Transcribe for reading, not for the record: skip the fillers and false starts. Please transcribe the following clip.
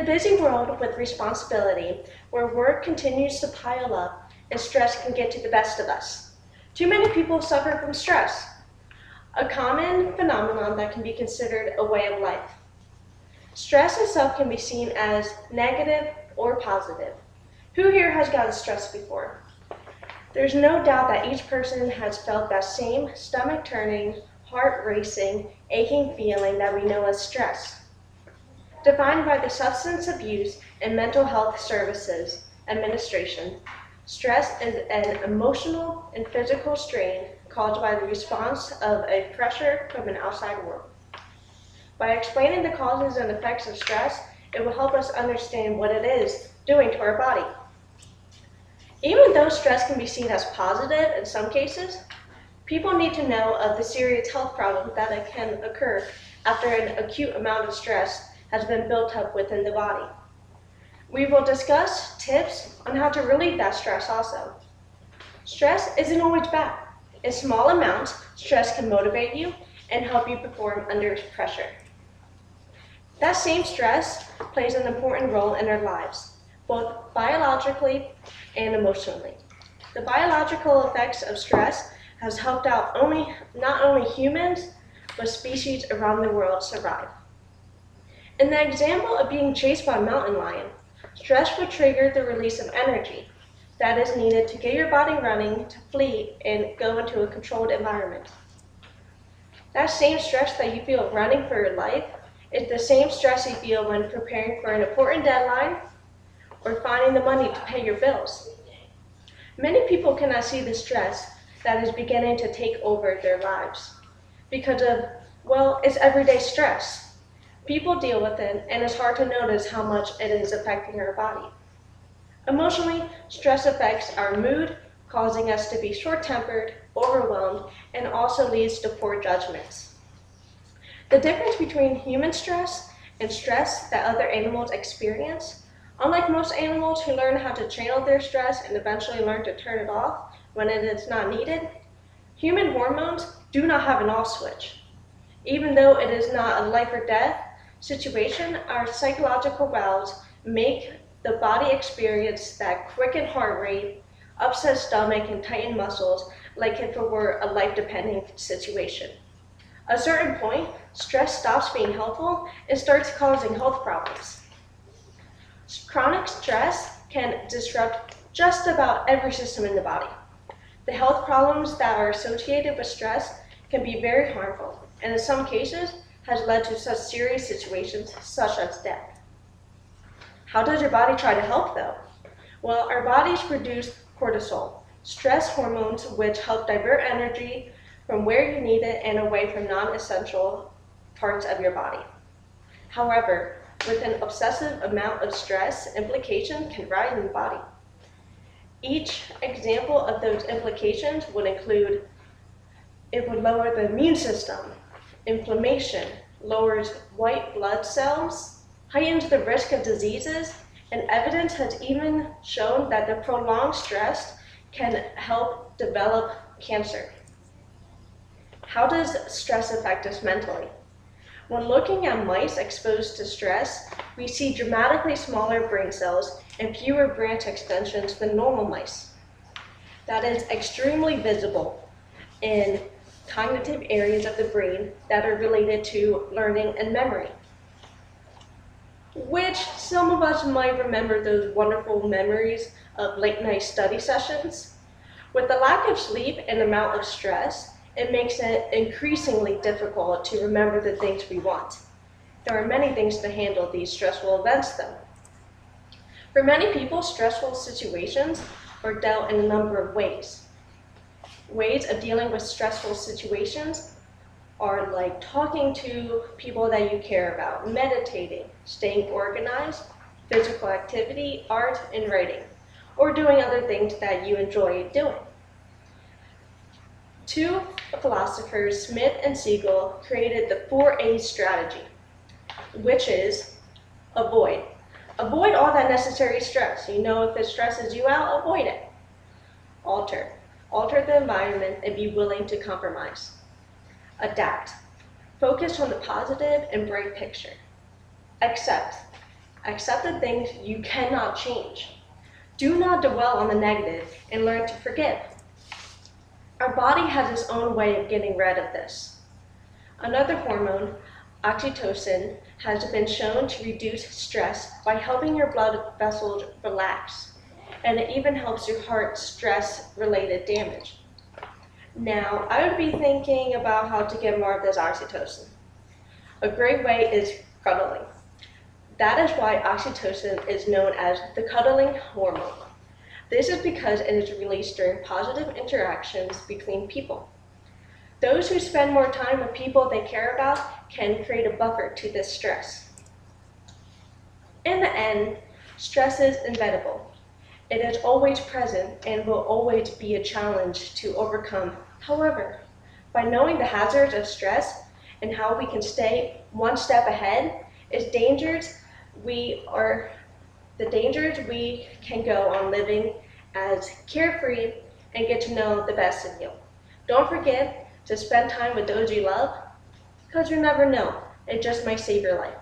a busy world with responsibility, where work continues to pile up and stress can get to the best of us, too many people suffer from stress, a common phenomenon that can be considered a way of life. Stress itself can be seen as negative or positive. Who here has gotten stressed before? There's no doubt that each person has felt that same stomach-turning, heart-racing, aching feeling that we know as stress. Defined by the Substance Abuse and Mental Health Services Administration, stress is an emotional and physical strain caused by the response of a pressure from an outside world. By explaining the causes and effects of stress, it will help us understand what it is doing to our body. Even though stress can be seen as positive in some cases, people need to know of the serious health problems that can occur after an acute amount of stress has been built up within the body. We will discuss tips on how to relieve that stress also. Stress isn't always bad. In small amounts, stress can motivate you and help you perform under pressure. That same stress plays an important role in our lives, both biologically and emotionally. The biological effects of stress has helped out not only humans, but species around the world survive. In the example of being chased by a mountain lion, stress would trigger the release of energy that is needed to get your body running to flee and go into a controlled environment. That same stress that you feel running for your life is the same stress you feel when preparing for an important deadline or finding the money to pay your bills. Many people cannot see the stress that is beginning to take over their lives because of, well, it's everyday stress. People deal with it, and it's hard to notice how much it is affecting our body. Emotionally, stress affects our mood, causing us to be short-tempered, overwhelmed, and also leads to poor judgments. The difference between human stress and stress that other animals experience, unlike most animals who learn how to channel their stress and eventually learn to turn it off when it is not needed, human hormones do not have an off switch. Even though it is not a life or death situation, our psychological valves make the body experience that quickened heart rate, upset stomach, and tightened muscles like if it were a life-depending situation. At a certain point, stress stops being helpful and starts causing health problems. Chronic stress can disrupt just about every system in the body. The health problems that are associated with stress can be very harmful, and in some cases has led to such serious situations such as death. How does your body try to help though? Well, our bodies produce cortisol, stress hormones which help divert energy from where you need it and away from non-essential parts of your body. However, with an obsessive amount of stress, implications can rise in the body. Each example of those implications would include, it would lower the immune system, inflammation, lowers white blood cells, heightens the risk of diseases, and evidence has even shown that the prolonged stress can help develop cancer. How does stress affect us mentally? When looking at mice exposed to stress, we see dramatically smaller brain cells and fewer branch extensions than normal mice. That is extremely visible in cognitive areas of the brain that are related to learning and memory, which some of us might remember those wonderful memories of late night study sessions. With the lack of sleep and amount of stress, it makes it increasingly difficult to remember the things we want. There are many things to handle these stressful events though. For many people, stressful situations are dealt in a number of ways. Ways of dealing with stressful situations are like talking to people that you care about, meditating, staying organized, physical activity, art, and writing, or doing other things that you enjoy doing. Two philosophers, Smith and Siegel, created the 4A strategy, which is avoid. Avoid all that necessary stress. You know, if it stresses you out, avoid it. Alter. Alter the environment and be willing to compromise. Adapt. Focus on the positive and bright picture. Accept. Accept the things you cannot change. Do not dwell on the negative and learn to forgive. Our body has its own way of getting rid of this. Another hormone, oxytocin, has been shown to reduce stress by helping your blood vessels relax, and it even helps your heart stress-related damage. Now, I would be thinking about how to get more of this oxytocin. A great way is cuddling. That is why oxytocin is known as the cuddling hormone. This is because it is released during positive interactions between people. Those who spend more time with people they care about can create a buffer to this stress. In the end, stress is inevitable. It is always present and will always be a challenge to overcome. However, by knowing the hazards of stress and how we can stay one step ahead is we can go on living as carefree and get to know the best in you. Don't forget to spend time with those you love, because you never know, it just might save your life.